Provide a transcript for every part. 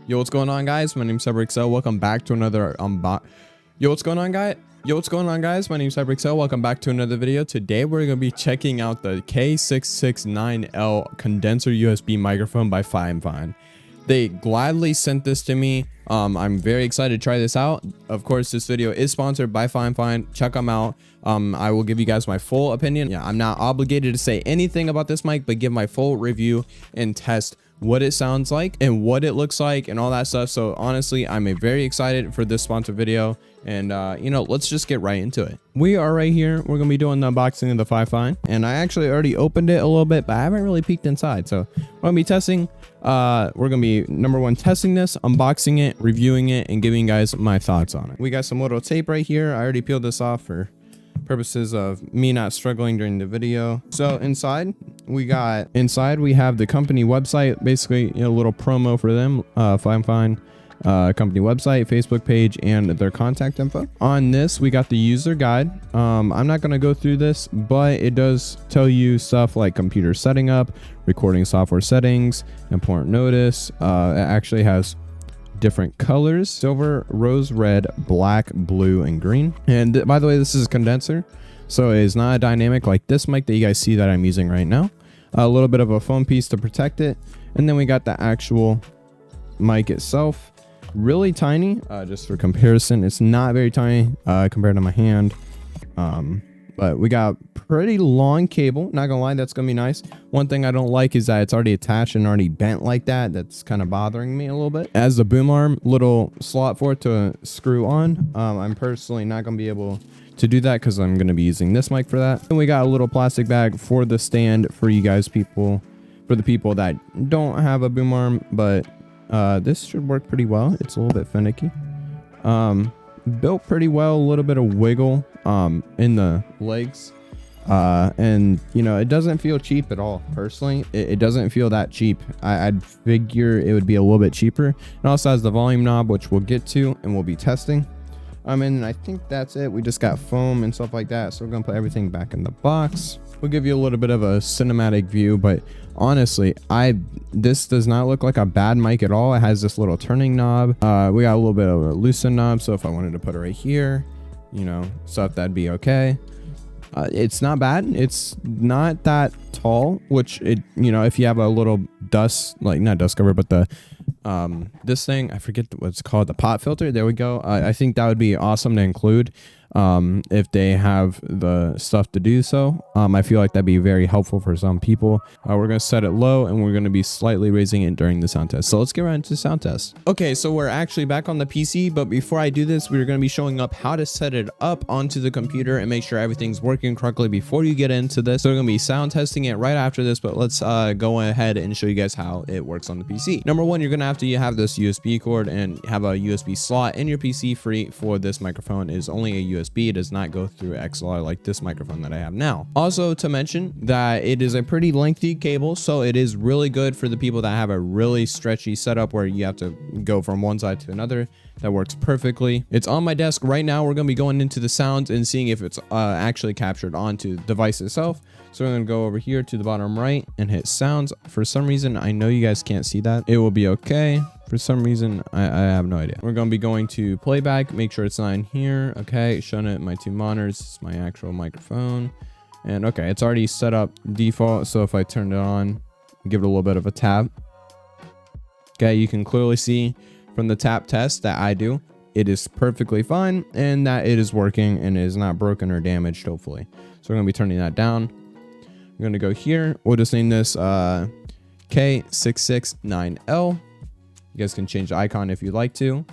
Yo, what's going on, guys? My name's FIFINE. Welcome back to another Yo, what's going on, guys? My name's FIFINE. Welcome back to another video. Today we're gonna be checking out the K669L condenser USB microphone by FIFINE. They gladly sent this to me. I'm very excited to try this out. Of course, this video is sponsored by FIFINE. Check them out. I will give you guys my full opinion. Yeah, I'm not obligated to say anything about this mic, but give my full review and test what it sounds like and what it looks like and all that stuff. So honestly, I'm very excited for this sponsored video, and you know, let's just get right into it. We are right here. We're gonna be doing the unboxing of the FIFINE, and I actually already opened it a little bit, but I haven't really peeked inside. So we're gonna be testing. We're gonna be number one, testing this, unboxing it, reviewing it, and giving you guys my thoughts on it. We got some little tape right here. I already peeled this off for purposes of me not struggling during the video. So inside we have the company website, basically, you know, a little promo for them. FIFINE company website, Facebook page, and their contact info. On this we got the user guide. I'm not going to go through this, but it does tell you stuff like computer setting up, recording software settings, important notice. It actually has different colors: silver, rose red, black, blue, and green. And by the way, this is a condenser, so it's not a dynamic like this mic that you guys see that I'm using right now. A little bit of a foam piece to protect it, and then we got the actual mic itself, really tiny. Just for comparison, it's not very tiny compared to my hand, but we got pretty long cable. Not gonna lie, that's gonna be nice. One thing I don't like is that it's already attached and already bent like that. That's kind of bothering me a little bit. As the boom arm, little slot for it to screw on. I'm personally not gonna be able to do that because I'm gonna be using this mic for that. And we got a little plastic bag for the stand for you guys for the people that don't have a boom arm, but this should work pretty well. It's a little bit finicky. Built pretty well, a little bit of wiggle in the legs, and you know, it doesn't feel cheap at all. Personally, it doesn't feel that cheap. I'd figure it would be a little bit cheaper. It also has the volume knob, which we'll get to and we'll be testing. And I think that's it. We just got foam and stuff like that, so we're gonna put everything back in the box. We'll give you a little bit of a cinematic view, but honestly, this does not look like a bad mic at all. It has this little turning knob. We got a little bit of a loosen knob, so if I wanted to put it right here, you know, stuff, that'd be okay. It's not bad. It's not that tall, which you know, if you have a little dust, like not dust cover, but the this thing, I forget what it's called, the pot filter, there we go. I think that would be awesome to include if they have the stuff to do so. I feel like that'd be very helpful for some people. We're gonna set it low, and we're gonna be slightly raising it during the sound test. So let's get right into the sound test. Okay, so we're actually back on the PC, but before I do this, we're gonna be showing up how to set it up onto the computer and make sure everything's working correctly before you get into this. So we're gonna be sound testing it right after this, but let's go ahead and show you guys how it works on the PC. Number one, you're gonna have to have this USB cord and have a USB slot in your PC. Free for this microphone is only a USB. It does not go through XLR like this microphone that I have now. Also to mention that it is a pretty lengthy cable, so it is really good for the people that have a really stretchy setup where you have to go from one side to another. That works perfectly. It's on my desk right now. We're going to be going into the sounds and seeing if it's actually captured onto the device itself. So we're going to go over here to the bottom right and hit sounds. For some reason, I know you guys can't see that. It will be okay. For some reason, I have no idea. We're going to be going to playback. Make sure it's not in here. Okay, showing it my two monitors. It's my actual microphone. And okay, it's already set up default. So if I turn it on, give it a little bit of a tap. Okay, you can clearly see from the tap test that I do, it is perfectly fine and that it is working and is not broken or damaged, hopefully. So we're going to be turning that down. I'm going to go here. We'll just name this K669L. You guys can change the icon if you'd like to.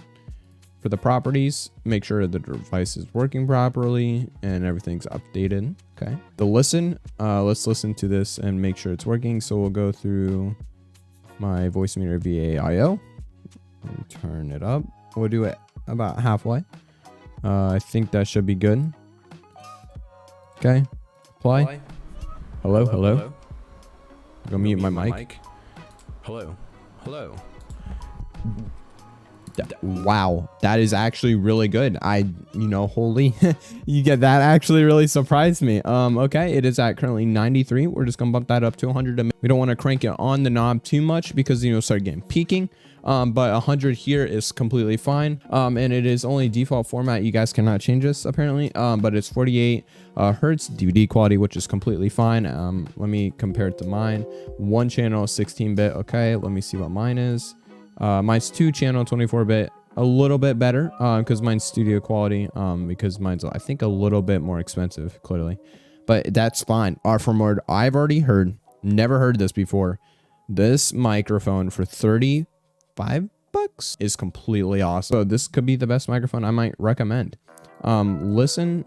For the properties, make sure the device is working properly and everything's updated. Okay. The listen, let's listen to this and make sure it's working. So we'll go through my voice meter VAIO. Turn it up. We'll do it about halfway. I think that should be good. Okay. Apply. Hello, hello. Go mute my mic. Hello. Wow, that is actually really good. Holy, you get that actually really surprised me. Okay, it is at currently 93. We're just gonna bump that up to 100. We don't want to crank it on the knob too much because start getting peaking. But 100 here is completely fine. And it is only default format. You guys cannot change this apparently. But it's 48 hertz DVD quality, which is completely fine. Let me compare it to mine. One channel 16-bit. Okay, let me see what mine is. Mine's 2-channel 24-bit, a little bit better because mine's studio quality, because mine's I think a little bit more expensive clearly, but that's fine. From what I've already heard, never heard this before, this microphone for 35 bucks is completely awesome. So this could be the best microphone I might recommend. Listen,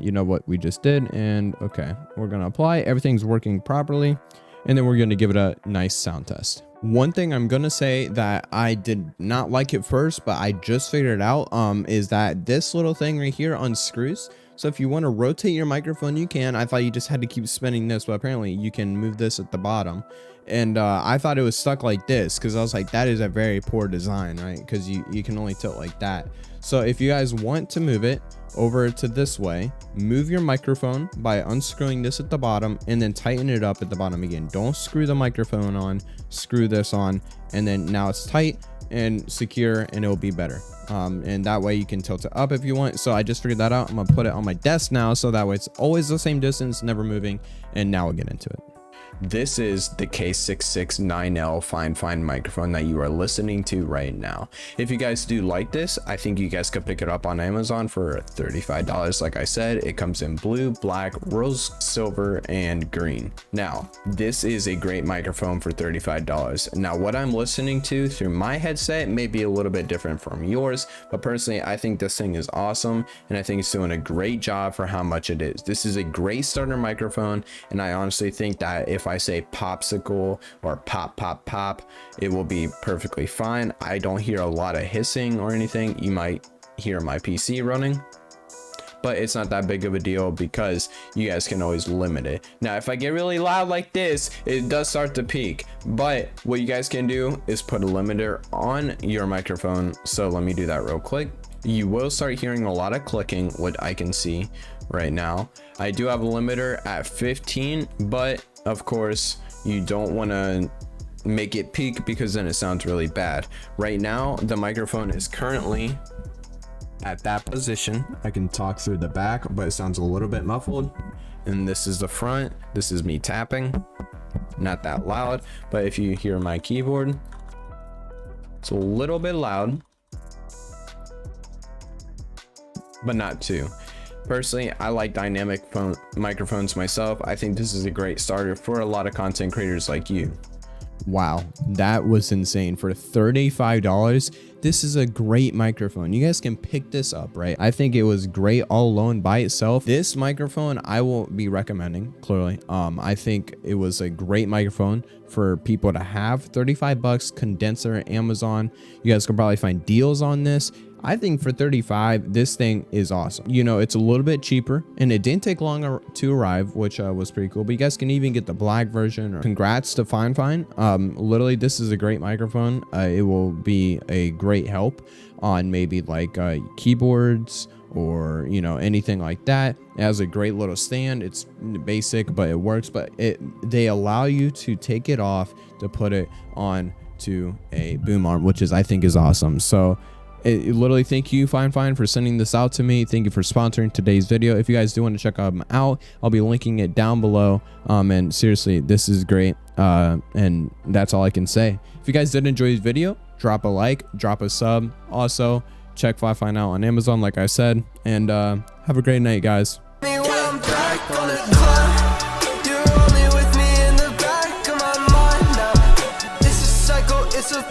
you know what we just did, and okay, we're gonna apply. Everything's working properly, and then we're gonna give it a nice sound test. One thing I'm gonna say that I did not like at first, but I just figured it out, is that this little thing right here unscrews. So if you want to rotate your microphone, you can. I thought you just had to keep spinning this, but apparently you can move this at the bottom. And I thought it was stuck like this because I was like, that is a very poor design, right? Because you can only tilt like that. So if you guys want to move it over to this way, move your microphone by unscrewing this at the bottom and then tighten it up at the bottom again. Don't screw the microphone on, screw this on, and then now it's tight and secure and it will be better. And that way you can tilt it up if you want. So I just figured that out. I'm gonna put it on my desk now so that way it's always the same distance, never moving. And now we'll get into it. This is the K669L FIFINE microphone that you are listening to right now. If you guys do like this, I think you guys could pick it up on Amazon for $35. Like I said, it comes in blue, black, rose, silver, and green. Now, this is a great microphone for $35. Now, what I'm listening to through my headset may be a little bit different from yours, but personally, I think this thing is awesome, and I think it's doing a great job for how much it is. This is a great starter microphone, and I honestly think that if I say popsicle or pop pop pop, it will be perfectly fine. I don't hear a lot of hissing or anything. You might hear my PC running, but it's not that big of a deal because you guys can always limit it. Now if I get really loud like this, it does start to peak, but what you guys can do is put a limiter on your microphone. So let me do that real quick. You will start hearing a lot of clicking, what I can see right now. I do have a limiter at 15, but of course you don't want to make it peak because then it sounds really bad. Right now the microphone is currently at that position. I can talk through the back, but it sounds a little bit muffled. And this is the front. This is me tapping, not that loud, but if you hear my keyboard, it's a little bit loud, but not too. Personally, I like dynamic microphones myself. I think this is a great starter for a lot of content creators like you. Wow, that was insane. For $35, this is a great microphone. You guys can pick this up, right? I think it was great all alone by itself. This microphone I will be recommending clearly. I think it was a great microphone for people to have. 35 bucks, condenser, Amazon. You guys can probably find deals on this. I think for 35, this thing is awesome. It's a little bit cheaper and it didn't take long to arrive, which was pretty cool. But you guys can even get the black version. Congrats to FIFINE. Literally, this is a great microphone. It will be a great help on maybe like keyboards or anything like that. It has a great little stand. It's basic, but it works. But they allow you to take it off to put it on to a boom arm, which I think is awesome. So literally, thank you FIFINE for sending this out to me. Thank you for sponsoring today's video. If you guys do want to check them out, I'll be linking it down below. And seriously, this is great. And that's all I can say. If you guys did enjoy this video, drop a like, drop a sub. Also, check FIFINE out on Amazon, like I said. And have a great night, guys. It's a